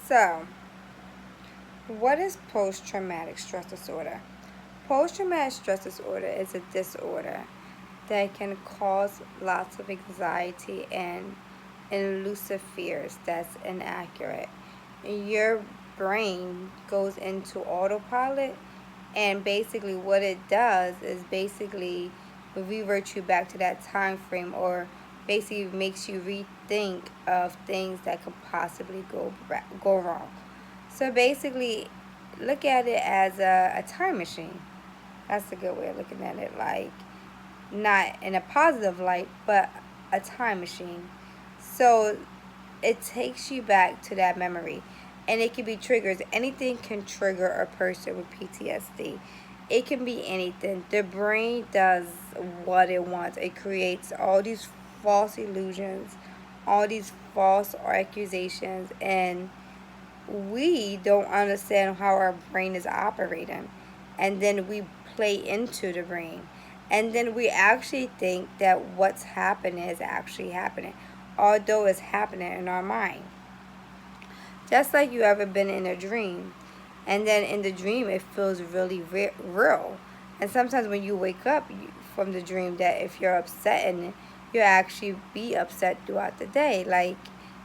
So, what is post-traumatic stress disorder? Post-traumatic stress disorder is a disorder that can cause lots of anxiety and elusive fears that's inaccurate. Your brain goes into autopilot, and basically what it does is basically revert you back to that time frame, or basically makes you rethink of things that could possibly go wrong. So basically, look at it as a time machine. That's a good way of looking at it. Like, not in a positive light, but a time machine. So it takes you back to that memory. And it can be triggers. Anything can trigger a person with PTSD. It can be anything. The brain does what it wants. It creates all these false illusions, all these false accusations, and we don't understand how our brain is operating. And then we play into the brain. And then we actually think that what's happening is actually happening, although it's happening in our mind. Just like you ever been in a dream, and then in the dream it feels really real. And sometimes when you wake up from the dream, that if you're upset, and you actually be upset throughout the day, like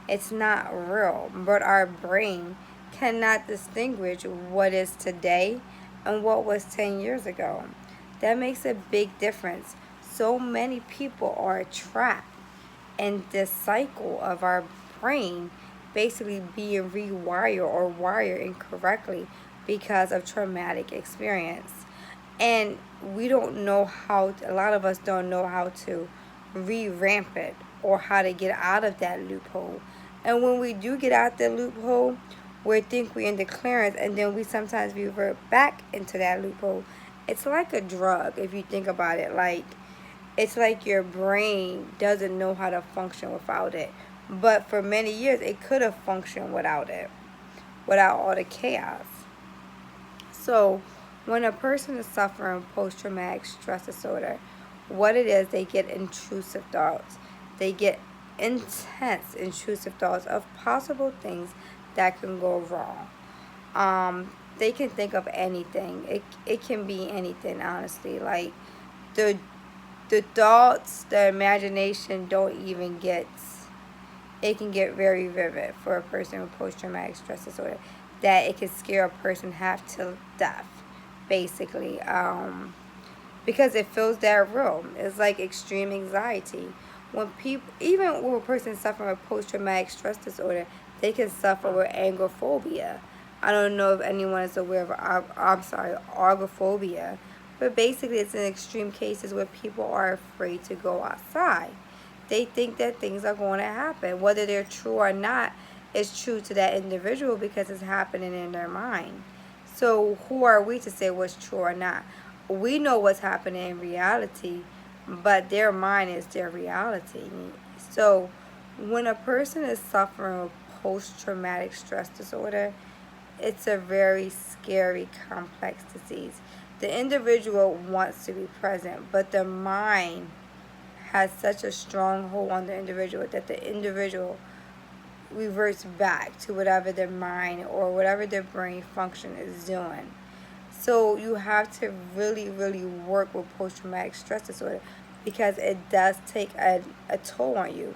it's not real. But our brain cannot distinguish what is today and what was 10 years ago. That makes a big difference. So many people are trapped in this cycle of our brain basically being rewired or wired incorrectly because of traumatic experience. And we don't know how, a lot of us don't know how to re-ramp it or how to get out of that loophole. And when we do get out the loophole, we think we're in the clearance, and then we sometimes revert back into that loophole. It's like a drug if you think about it. Like, it's like your brain doesn't know how to function without it. But for many years, it could have functioned without it, without all the chaos. So, when a person is suffering post-traumatic stress disorder, what it is, they get intrusive thoughts. They get intense, intrusive thoughts of possible things that can go wrong. They can think of anything. It can be anything, honestly. Like, the the thoughts, the imagination don't even get, it can get very vivid for a person with post-traumatic stress disorder, that it can scare a person half to death, basically, because it feels that real. It's like extreme anxiety. When people, even when a person suffering with post-traumatic stress disorder, they can suffer with agoraphobia. I don't know if anyone is aware of, agoraphobia, but basically it's in extreme cases where people are afraid to go outside. They think that things are going to happen. Whether they're true or not is true to that individual because it's happening in their mind. So who are we to say what's true or not? We know what's happening in reality, but their mind is their reality. So when a person is suffering with post-traumatic stress disorder, it's a very scary, complex disease. The individual wants to be present, but the mind has such a strong hold on the individual that the individual reverts back to whatever their mind or whatever their brain function is doing. So you have to really, really work with post-traumatic stress disorder because it does take a toll on you.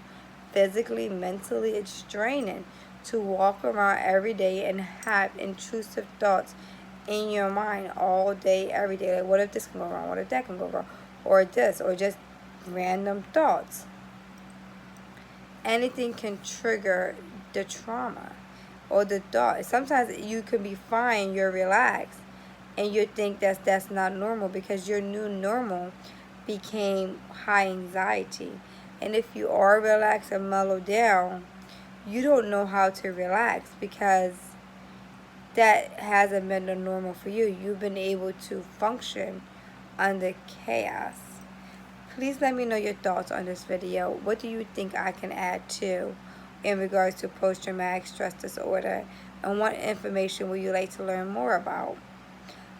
Physically, mentally, it's draining to walk around every day and have intrusive thoughts in your mind all day, every day. Like, what if this can go wrong? What if that can go wrong? Or this, or just random thoughts. Anything can trigger the trauma or the thought. Sometimes you can be fine, you're relaxed, and you think that's not normal because your new normal became high anxiety. And if you are relaxed and mellowed down, you don't know how to relax because that hasn't been the normal for you. You've been able to function under chaos. Please let me know your thoughts on this video. What do you think I can add to in regards to post-traumatic stress disorder? And what information would you like to learn more about?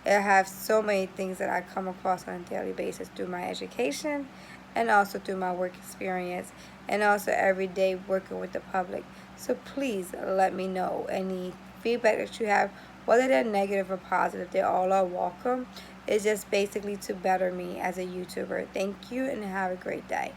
I have so many things that I come across on a daily basis through my education and also through my work experience and also every day working with the public. So please let me know any feedback that you have, whether they're negative or positive. They all are welcome. It's just basically to better me as a YouTuber. Thank you and have a great day.